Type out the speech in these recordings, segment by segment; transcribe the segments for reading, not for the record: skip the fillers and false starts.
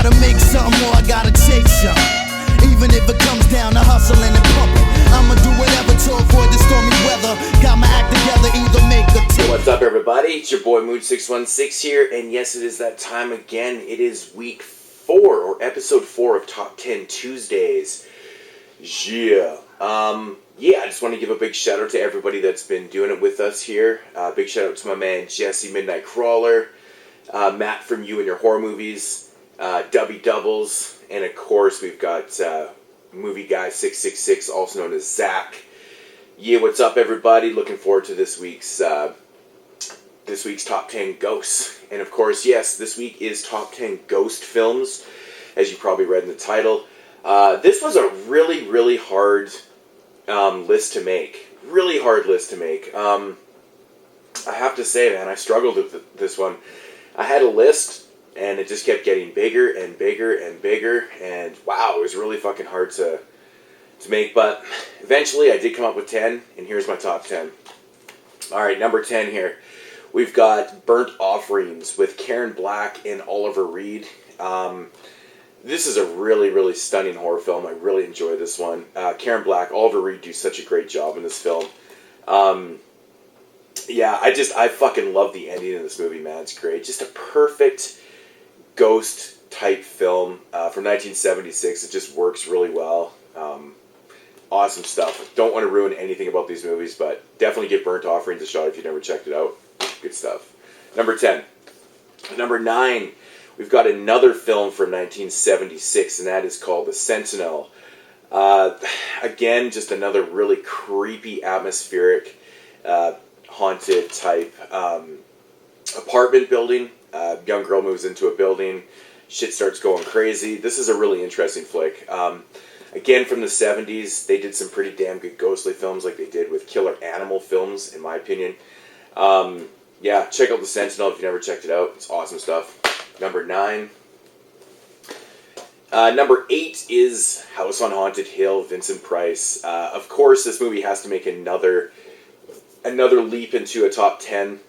gotta make something or I gotta take some. Even if it comes down to hustling and pumping, I'ma do whatever to avoid the stormy weather. Got my act together, either make a Hey, what's up, everybody? It's your boy Mood616 here, and yes, it is that time again. It is week 4, or episode 4 of Top 10 Tuesdays. Yeah. I just want to give a big shout out to everybody that's been doing it with us here. Big shout out to my man Jesse Midnight Crawler, Matt from You and Your Horror Movies, Dubby Doubles, and of course we've got Movie Guy 666, also known as Zach. Yeah, what's up, everybody? Looking forward to this week's Top 10 Ghosts. And of course, yes, this week is Top 10 Ghost Films, as you probably read in the title. This was a really, really hard list to make. Really hard list to make. I have to say, man, I struggled with this one. I had a list, and it just kept getting bigger and bigger and bigger, and wow, it was really fucking hard to make, but eventually I did come up with 10, and here's my top 10. Alright, number 10 here. We've got Burnt Offerings with Karen Black and Oliver Reed. This is a really, really stunning horror film. I really enjoy this one. Karen Black, Oliver Reed do such a great job in this film. I fucking love the ending of this movie, man. It's great. Just a perfect ghost-type film from 1976. It just works really well. Awesome stuff. Don't want to ruin anything about these movies, but definitely give Burnt Offerings a shot if you've never checked it out. Good stuff. Number 10. Number 9, we've got another film from 1976, and that is called The Sentinel. Again, just another really creepy, atmospheric, haunted type apartment building. Young girl moves into a building. Shit starts going crazy. This is a really interesting flick. Again, from the 70s, they did some pretty damn good ghostly films like they did with Killer Animal films, in my opinion. Check out The Sentinel if you've never checked it out. It's awesome stuff. Number 9. Number 8 is House on Haunted Hill, Vincent Price. Of course, this movie has to make another leap into a top 10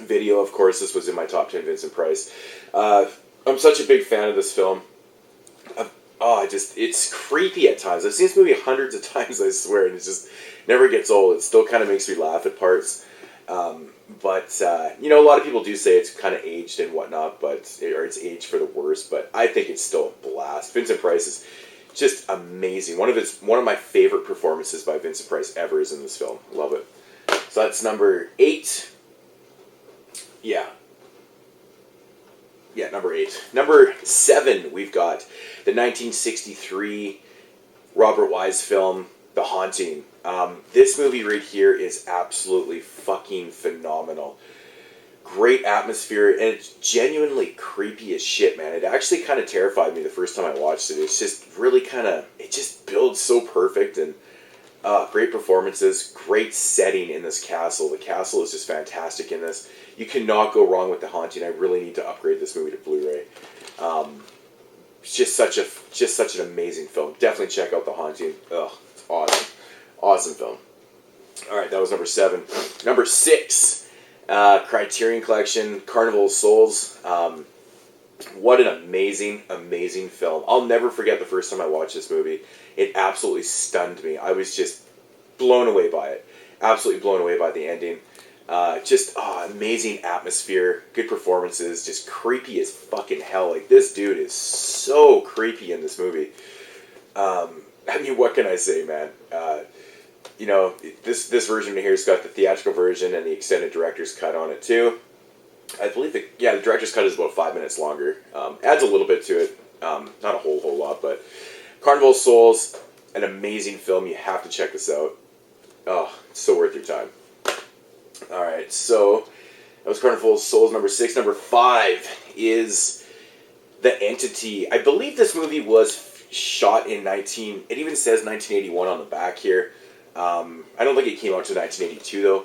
video. Of course, this was in my top 10 Vincent Price. I'm such a big fan of this film. It's creepy at times. I've seen this movie hundreds of times, I swear, and it just never gets old. It still kind of makes me laugh at parts. A lot of people do say it's kind of aged and whatnot, or it's aged for the worst, but I think it's still a blast. Vincent Price is just amazing. One of my favorite performances by Vincent Price ever is in this film. Love it. So that's number 8. Number 8. Number 7, we've got the 1963 Robert Wise film, The Haunting. This movie right here is absolutely fucking phenomenal. Great atmosphere, and it's genuinely creepy as shit, man. It actually kind of terrified me the first time I watched it. It's just really it just builds so perfect, and great performances, great setting in this castle. The castle is just fantastic in this. You cannot go wrong with The Haunting. I really need to upgrade this movie to Blu-ray. It's just such an amazing film. Definitely check out The Haunting. It's awesome. Awesome film. Alright, that was number 7. Number 6, Criterion Collection, Carnival Souls. What an amazing, amazing film. I'll never forget the first time I watched this movie. It absolutely stunned me. I was just blown away by it. Absolutely blown away by the ending. Amazing atmosphere, good performances, just creepy as fucking hell. Like, this dude is so creepy in this movie. What can I say, man? This version here's got the theatrical version and the extended director's cut on it too. I believe the director's cut is about 5 minutes longer. Adds a little bit to it, not a whole lot, but Carnival Souls, an amazing film. You have to check this out. It's so worth your time. Alright, so that was Carnival Souls, number 6. Number 5 is The Entity. I believe this movie was shot in it even says 1981 on the back here. I don't think it came out to 1982 though.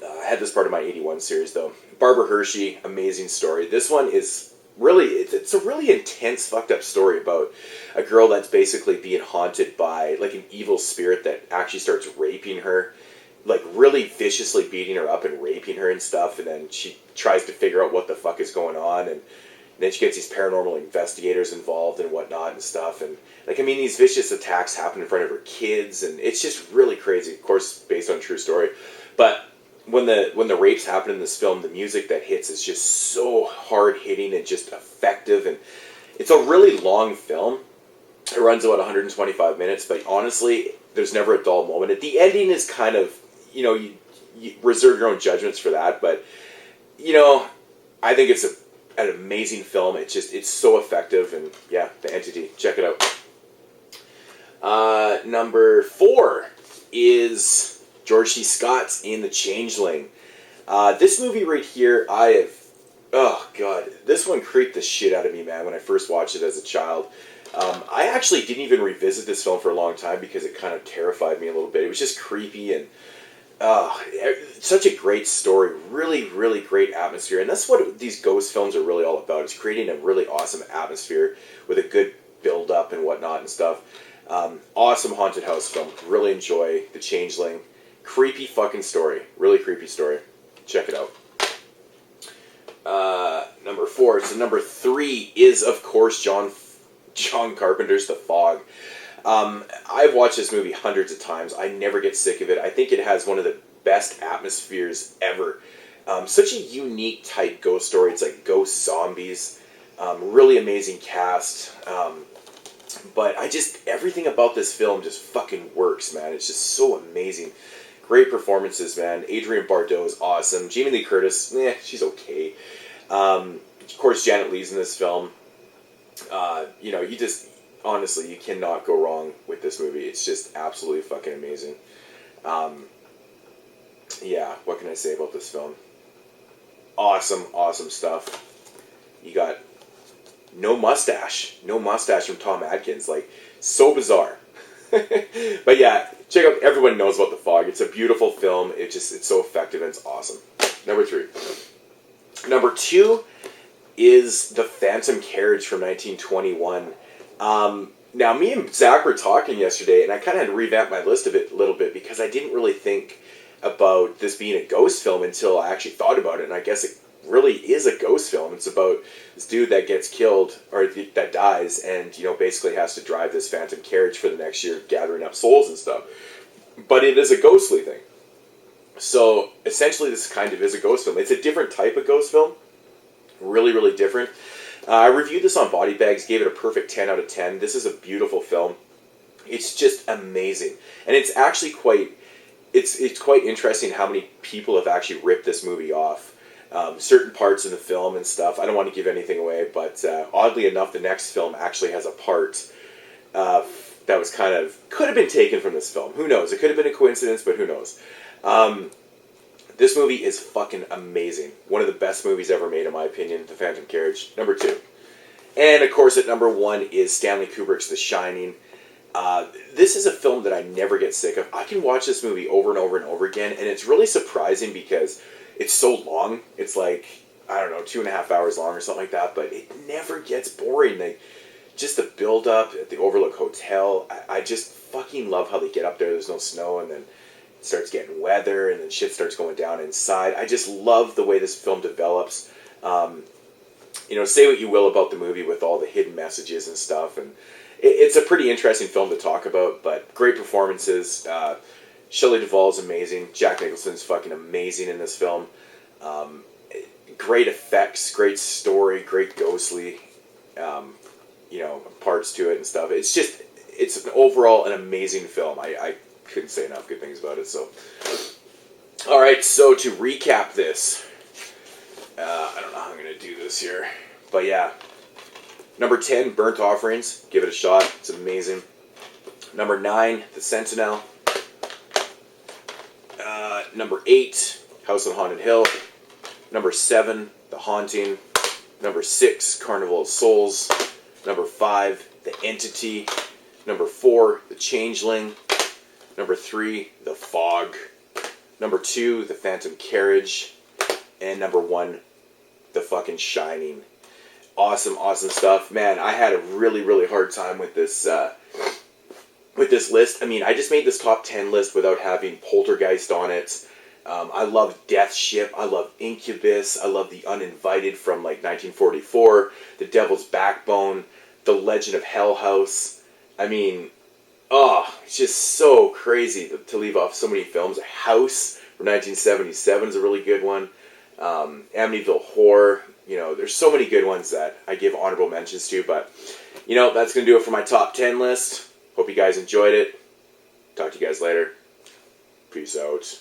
I had this part of my 81 series though. Barbara Hershey, amazing story. This one is really, it's a really intense, fucked up story about a girl that's basically being haunted by like an evil spirit that actually starts raping her, like really viciously beating her up and raping her and stuff, and then she tries to figure out what the fuck is going on, and then she gets these paranormal investigators involved and whatnot and stuff. And, like, I mean, these vicious attacks happen in front of her kids, and it's just really crazy. Of course, based on a true story. But when the rapes happen in this film, the music that hits is just so hard-hitting and just effective. And it's a really long film. It runs about 125 minutes, but honestly, there's never a dull moment. The ending is kind of, you know, you reserve your own judgments for that, but, you know, I think it's an amazing film. It's so effective, and yeah, The Entity. Check it out. Number 4 is George C. Scott's in The Changeling. This movie right here, oh god, this one creeped the shit out of me, man, when I first watched it as a child. I actually didn't even revisit this film for a long time because it kind of terrified me a little bit. It was just creepy, and such a great story. Really, really great atmosphere. And that's what these ghost films are really all about. It's creating a really awesome atmosphere with a good build-up and whatnot and stuff. Awesome haunted house film. Really enjoy The Changeling. Creepy fucking story. Really creepy story. Check it out. Number 4. So number 3 is, of course, John Carpenter's The Fog. I've watched this movie hundreds of times. I never get sick of it. I think it has one of the best atmospheres ever. Such a unique type ghost story. It's like ghost zombies. Really amazing cast. But everything about this film just fucking works, man. It's just so amazing. Great performances, man. Adrienne Barbeau is awesome. Jamie Lee Curtis, she's okay. Of course, Janet Leigh's in this film. You know, honestly, you cannot go wrong with this movie. It's just absolutely fucking amazing. Yeah, what can I say about this film? Awesome, awesome stuff. You got no mustache from Tom Atkins. Like, so bizarre. But yeah, check out, everyone knows about The Fog. It's a beautiful film. It's so effective and it's awesome. Number 3. Number 2 is The Phantom Carriage from 1921. Now, me and Zach were talking yesterday, and I kind of had to revamp my list a little bit because I didn't really think about this being a ghost film until I actually thought about it, and I guess it really is a ghost film. It's about this dude that gets killed, or that dies, and, you know, basically has to drive this phantom carriage for the next year, gathering up souls and stuff. But it is a ghostly thing. So, essentially, this kind of is a ghost film. It's a different type of ghost film. Really, really different. I reviewed this on Body Bags, gave it a perfect 10 out of 10. This is a beautiful film. It's just amazing. And it's actually quite interesting how many people have actually ripped this movie off. Certain parts in the film and stuff. I don't want to give anything away, but oddly enough, the next film actually has a part that was could have been taken from this film. Who knows? It could have been a coincidence, but who knows? This movie is fucking amazing. One of the best movies ever made, in my opinion, The Phantom Carriage. Number 2. And, of course, at number 1 is Stanley Kubrick's The Shining. This is a film that I never get sick of. I can watch this movie over and over and over again, and it's really surprising because it's so long. It's like, I don't know, 2.5 hours long or something like that, but it never gets boring. Like, just the build-up at the Overlook Hotel. I just fucking love how they get up there. There's no snow, and then it starts getting weather, and then shit starts going down inside. I just love the way this film develops. You know, say what you will about the movie with all the hidden messages and stuff, and it's a pretty interesting film to talk about, but great performances. Shelley Duvall's amazing. Jack Nicholson's fucking amazing in this film. Great effects, great story, great ghostly, you know, parts to it and stuff. It's overall an amazing film. I couldn't say enough good things about it. So, all right. So to recap this, I don't know how I'm gonna do this here, but yeah. Number 10, Burnt Offerings. Give it a shot. It's amazing. Number 9, The Sentinel. Number 8, House on Haunted Hill. Number 7, The Haunting. Number 6, Carnival Souls. Number 5, The Entity. Number 4, The Changeling. Number 3, The Fog. Number 2, The Phantom Carriage. And number 1, The fucking Shining. Awesome, awesome stuff. Man, I had a really, really hard time with this list. I mean, I just made this top 10 list without having Poltergeist on it. I love Death Ship. I love Incubus. I love The Uninvited from like 1944. The Devil's Backbone. The Legend of Hell House. I mean, it's just so crazy to leave off so many films. House from 1977 is a really good one. Amityville Horror. You know, there's so many good ones that I give honorable mentions to, but, you know, that's going to do it for my top 10 list. Hope you guys enjoyed it. Talk to you guys later. Peace out.